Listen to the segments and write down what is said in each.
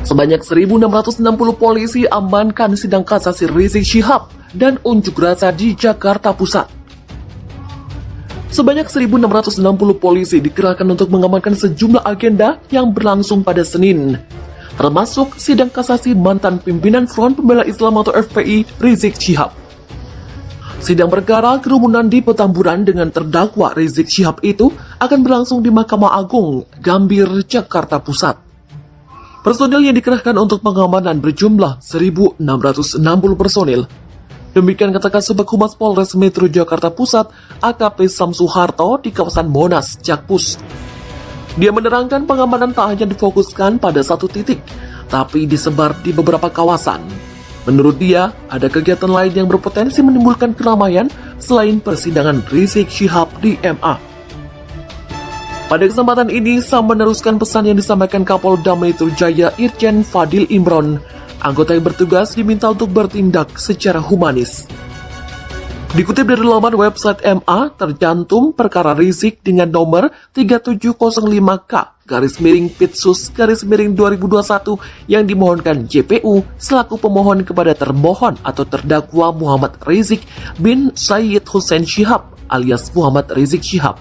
Sebanyak 1.660 polisi amankan sidang kasasi Rizik Syihab dan unjuk rasa di Jakarta Pusat. Sebanyak 1.660 polisi dikerahkan untuk mengamankan sejumlah agenda yang berlangsung pada Senin, termasuk sidang kasasi mantan pimpinan Front Pembela Islam atau FPI Rizik Syihab. Sidang perkara kerumunan di Petamburan dengan terdakwa Rizik Syihab itu akan berlangsung di Mahkamah Agung, Gambir, Jakarta Pusat. Personil yang dikerahkan untuk pengamanan berjumlah 1.660 personil. Demikian kata Kasubag Humas Polres Metro Jakarta Pusat, AKP Samsuharto di kawasan Monas, Jakpus. Dia menerangkan pengamanan tak hanya difokuskan pada satu titik, tapi disebar di beberapa kawasan. Menurut dia, ada kegiatan lain yang berpotensi menimbulkan keramaian selain persidangan Rizik Syihab di MA. Pada kesempatan ini, Sam meneruskan pesan yang disampaikan Kapolda Metro Jaya Irjen Fadil Imron. Anggota yang bertugas diminta untuk bertindak secara humanis. Dikutip dari laman website MA, tercantum perkara Rizik dengan nomor 3705K/Pitsus/2021 yang dimohonkan JPU selaku pemohon kepada termohon atau terdakwa Muhammad Rizik bin Sayyid Hussein Syihab alias Muhammad Rizik Syihab.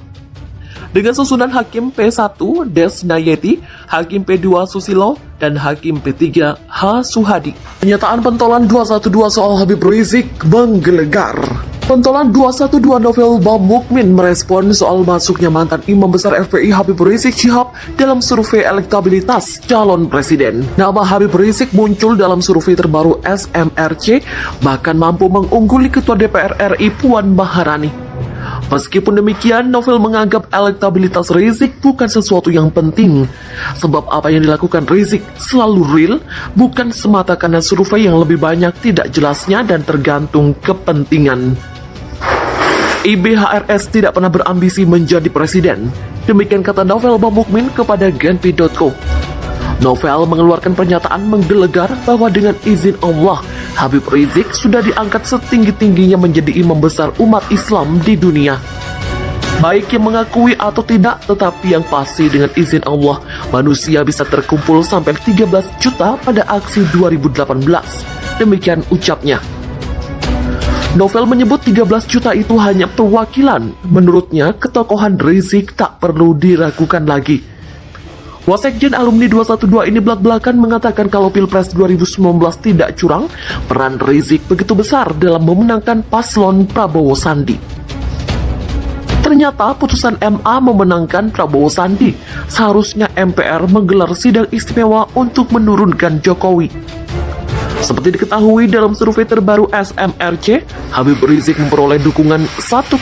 Dengan susunan Hakim P1 Desnayeti, Hakim P2 Susilo, dan Hakim P3 H. Suhadi. Pernyataan pentolan 212 soal Habib Rizik menggelegar. Pentolan 212 Novel Bamukmin merespon soal masuknya mantan Imam Besar FPI Habib Rizik Syihab dalam survei elektabilitas calon presiden. Nama Habib Rizik muncul dalam survei terbaru SMRC, bahkan mampu mengungguli Ketua DPR RI Puan Maharani. Meskipun demikian, Novel menganggap elektabilitas Rizik bukan sesuatu yang penting, sebab apa yang dilakukan Rizik selalu real, bukan semata karena survei yang lebih banyak tidak jelasnya dan tergantung kepentingan. IBHRS tidak pernah berambisi menjadi presiden, demikian kata Novel Bamukmin kepada Genpi.co. Novel mengeluarkan pernyataan menggelegar bahwa dengan izin Allah, Habib Rizik sudah diangkat setinggi-tingginya menjadi imam besar umat Islam di dunia. Baik yang mengakui atau tidak, tetapi yang pasti dengan izin Allah, manusia bisa terkumpul sampai 13 juta pada aksi 2018. Demikian ucapnya. Novel menyebut 13 juta itu hanya perwakilan. Menurutnya, ketokohan Rizik tak perlu diragukan lagi. Wasekjen alumni 212 ini belak-belakan mengatakan kalau Pilpres 2019 tidak curang, peran Rizik begitu besar dalam memenangkan paslon Prabowo Sandi. Ternyata putusan MA memenangkan Prabowo Sandi. Seharusnya MPR menggelar sidang istimewa untuk menurunkan Jokowi. Seperti diketahui dalam survei terbaru SMRC, Habib Rizik memperoleh dukungan 1,6%,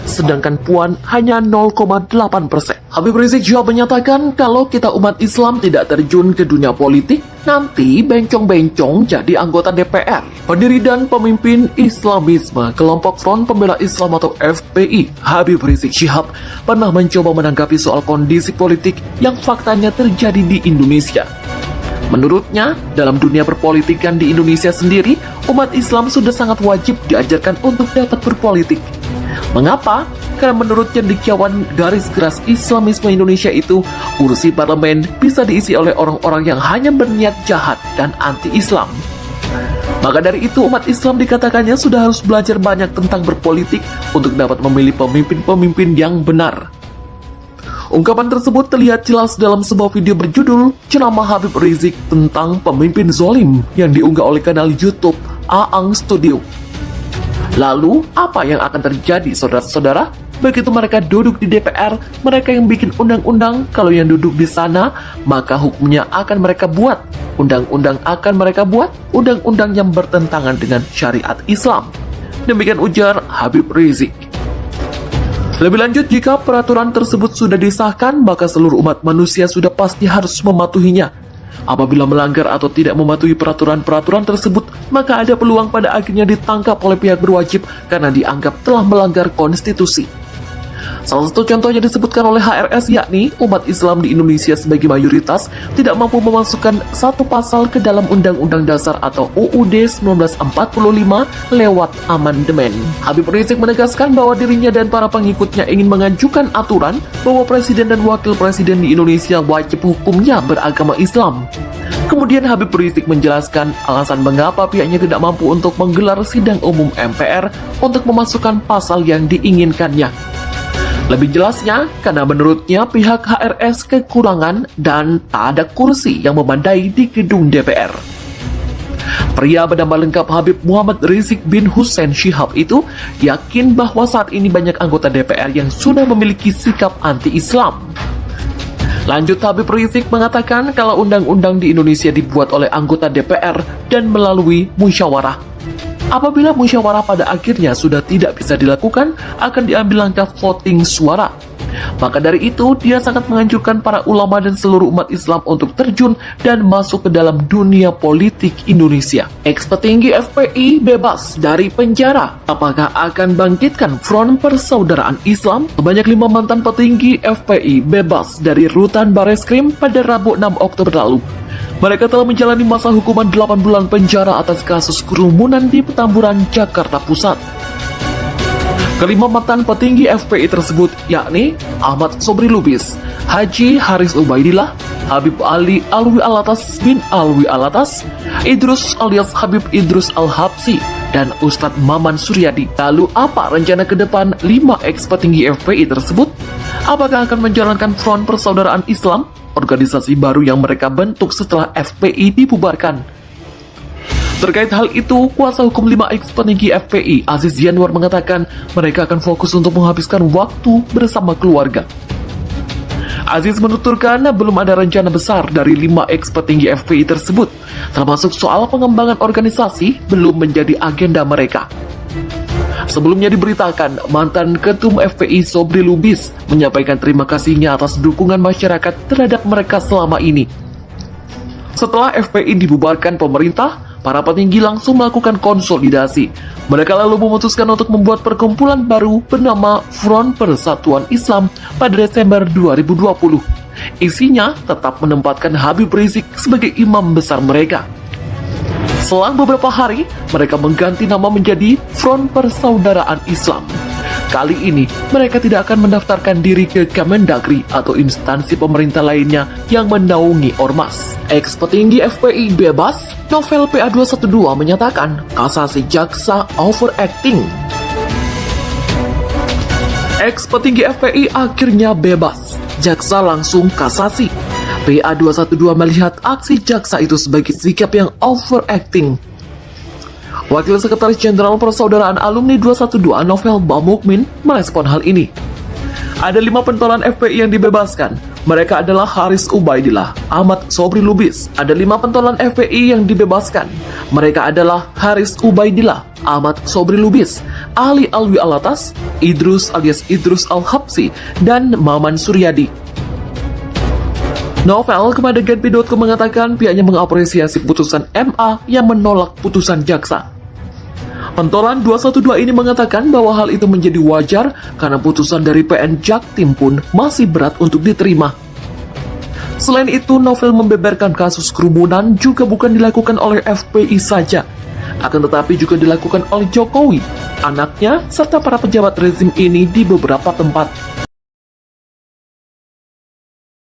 sedangkan Puan hanya 0,8%. Habib Rizik juga menyatakan kalau kita umat Islam tidak terjun ke dunia politik, nanti bencong-bencong jadi anggota DPR. Pendiri dan pemimpin Islamisme kelompok Front Pembela Islam atau FPI, Habib Rizik Syihab, pernah mencoba menanggapi soal kondisi politik yang faktanya terjadi di Indonesia. Menurutnya, dalam dunia perpolitikan di Indonesia sendiri, umat Islam sudah sangat wajib diajarkan untuk dapat berpolitik. Mengapa? Karena menurut cendekiawan garis keras Islamisme Indonesia itu, kursi parlemen bisa diisi oleh orang-orang yang hanya berniat jahat dan anti-Islam. Maka dari itu, umat Islam dikatakannya sudah harus belajar banyak tentang berpolitik untuk dapat memilih pemimpin-pemimpin yang benar. Ungkapan tersebut terlihat jelas dalam sebuah video berjudul Ceramah Habib Rizik tentang Pemimpin Zolim yang diunggah oleh kanal YouTube Aang Studio. Lalu, apa yang akan terjadi saudara-saudara? Begitu mereka duduk di DPR, mereka yang bikin undang-undang, kalau yang duduk di sana, maka hukumnya akan mereka buat. Undang-undang akan mereka buat, undang-undang yang bertentangan dengan syariat Islam. Demikian ujar Habib Rizik. Lebih lanjut, jika peraturan tersebut sudah disahkan, maka seluruh umat manusia sudah pasti harus mematuhinya. Apabila melanggar atau tidak mematuhi peraturan-peraturan tersebut, maka ada peluang pada akhirnya ditangkap oleh pihak berwajib karena dianggap telah melanggar konstitusi. Salah satu contoh yang disebutkan oleh HRS yakni umat Islam di Indonesia sebagai mayoritas tidak mampu memasukkan satu pasal ke dalam Undang-Undang Dasar atau UUD 1945 lewat amandemen. Habib Rizik menegaskan bahwa dirinya dan para pengikutnya ingin mengajukan aturan bahwa presiden dan wakil presiden di Indonesia wajib hukumnya beragama Islam. Kemudian Habib Rizik menjelaskan alasan mengapa pihaknya tidak mampu untuk menggelar sidang umum MPR untuk memasukkan pasal yang diinginkannya. Lebih jelasnya, karena menurutnya pihak HRS kekurangan dan tak ada kursi yang memadai di gedung DPR. Pria bernama lengkap Habib Muhammad Rizik bin Hussein Syihab itu yakin bahwa saat ini banyak anggota DPR yang sudah memiliki sikap anti-Islam. Lanjut, Habib Rizik mengatakan kalau undang-undang di Indonesia dibuat oleh anggota DPR dan melalui musyawarah. Apabila musyawarah pada akhirnya sudah tidak bisa dilakukan, akan diambil langkah voting suara. Maka dari itu, dia sangat menganjurkan para ulama dan seluruh umat Islam untuk terjun dan masuk ke dalam dunia politik Indonesia. Ex-petinggi FPI bebas dari penjara. Apakah akan bangkitkan Front Persaudaraan Islam? Sebanyak 5 mantan petinggi FPI bebas dari rutan Bareskrim pada Rabu 6 Oktober lalu. Mereka telah menjalani masa hukuman 8 bulan penjara atas kasus kerumunan di Petamburan, Jakarta Pusat. Kelima mantan petinggi FPI tersebut yakni Ahmad Sobri Lubis, Haji Haris Ubaidillah, Habib Ali Alwi Alatas bin Alwi Alatas, Idrus alias Habib Idrus Al-Habsi, dan Ustadz Maman Suryadi. Lalu apa rencana ke depan 5 ex-petinggi FPI tersebut? Apakah akan menjalankan Front Persaudaraan Islam, organisasi baru yang mereka bentuk setelah FPI dibubarkan? Terkait hal itu, kuasa hukum 5 ex-petinggi FPI, Aziz Yanwar, mengatakan mereka akan fokus untuk menghabiskan waktu bersama keluarga. Aziz menuturkan belum ada rencana besar dari 5 ex-petinggi FPI tersebut, termasuk soal pengembangan organisasi belum menjadi agenda mereka. Sebelumnya diberitakan, mantan Ketum FPI Sobri Lubis menyampaikan terima kasihnya atas dukungan masyarakat terhadap mereka selama ini. Setelah FPI dibubarkan pemerintah, para petinggi langsung melakukan konsolidasi. Mereka lalu memutuskan untuk membuat perkumpulan baru bernama Front Persatuan Islam pada Desember 2020. Isinya tetap menempatkan Habib Rizik sebagai imam besar mereka. Selang beberapa hari, mereka mengganti nama menjadi Front Persaudaraan Islam. Kali ini, mereka tidak akan mendaftarkan diri ke Kemendagri atau instansi pemerintah lainnya yang menaungi ormas. Ex-petinggi FPI bebas, Novel PA212 menyatakan kasasi jaksa overacting. Ex-petinggi FPI akhirnya bebas, jaksa langsung kasasi. PA212 melihat aksi jaksa itu sebagai sikap yang overacting. Wakil Sekretaris Jenderal Persaudaraan Alumni 212 Novel Bamukmin merespon hal ini. Ada 5 pentolan FPI yang dibebaskan. Mereka adalah Haris Ubaidillah, Ahmad Sobri Lubis. Ada 5 pentolan FPI yang dibebaskan. Mereka adalah Haris Ubaidillah, Ahmad Sobri Lubis, Ali Alwi Alatas, Idrus alias Idrus Al-Habsi, dan Maman Suryadi. Novel kepada Genpi.com mengatakan pihaknya mengapresiasi putusan MA yang menolak putusan jaksa. Pentolan 212 ini mengatakan bahwa hal itu menjadi wajar karena putusan dari PN Jaktim pun masih berat untuk diterima. Selain itu, Novel membeberkan kasus kerumunan juga bukan dilakukan oleh FPI saja, akan tetapi juga dilakukan oleh Jokowi, anaknya, serta para pejabat rezim ini di beberapa tempat.